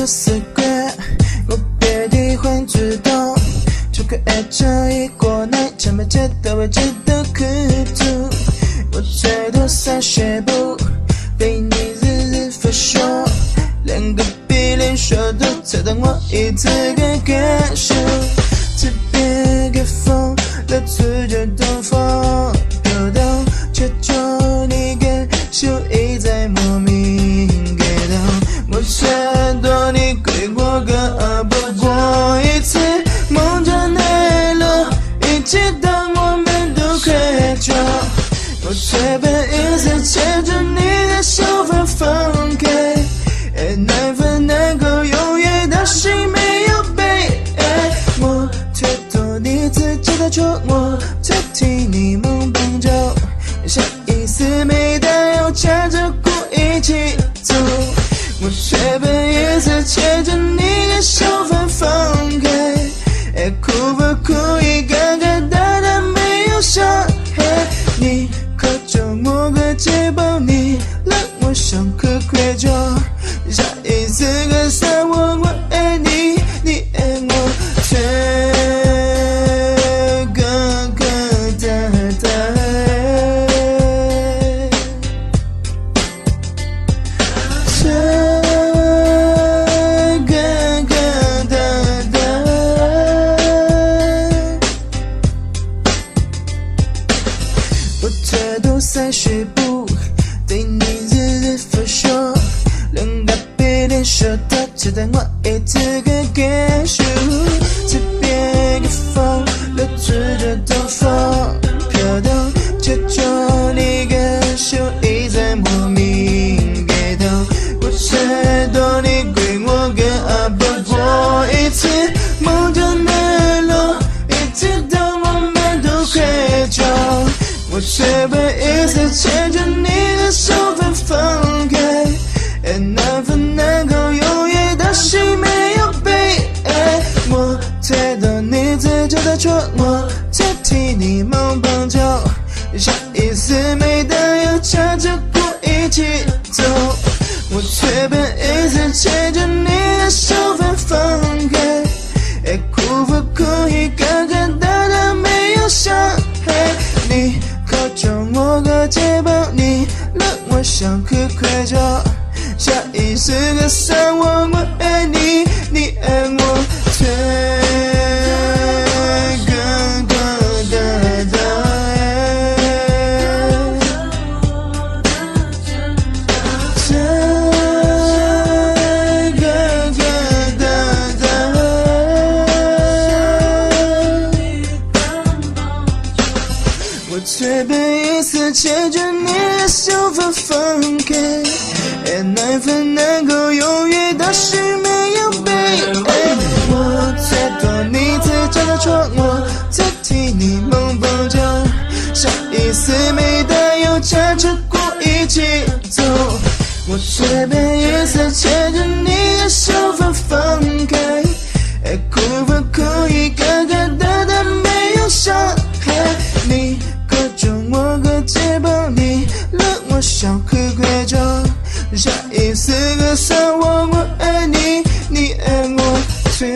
说死鬼，我别地换主动，就可爱这一锅奶，前面街道位置的苦楚，我最多3学步，被你日日发说，两个比连说都才当我一次个感受，这边给风来自着东风飘动，却就你感受一再莫名感动，我却多你归过个不过一次，梦中内陆一起当我们都快走，我却本一次牵着你的手反放开，难分难够永远的心没有被爱，我却多你自己的错，我却替你梦绑走，下一次没带有牵着故一起走，我却本一次牵着你的手反放开，哭不哭一个个大的没有伤害，你靠着我个肩膀，你让我想可愧疚，下一次个散我爱你，你爱我却个个的我最多3学步，对你日日发说，两个比连说的只当我一次个感受，这边的风来自着东风飘动，却就你感受一再莫名感动，我却多你归我个不过一次，梦中内陆一起当我们都快走，我却本一次牵着你的手反放开，难分难够永远的心没有被爱，我才懂你自己的错，我才替你梦绑走，下一次没带有牵着故一起走，我却本一次牵着你的手反放开，哭不哭一个个大的没有伤害，你靠着我个肩膀，你让我想可愧疚，下一次个散我爱你，你爱我却个个的我却本一次牵着你的手反放开，难分难够永远的心没有被爱，我才懂你自己的错，我才替你梦绑走，下一次没带有牵着故一起走，我却本一次牵着你的手反放开，哭不哭一个个大的没有伤害，你靠着我个肩膀，你让我想可愧疚，下一次个散我爱你，你爱我却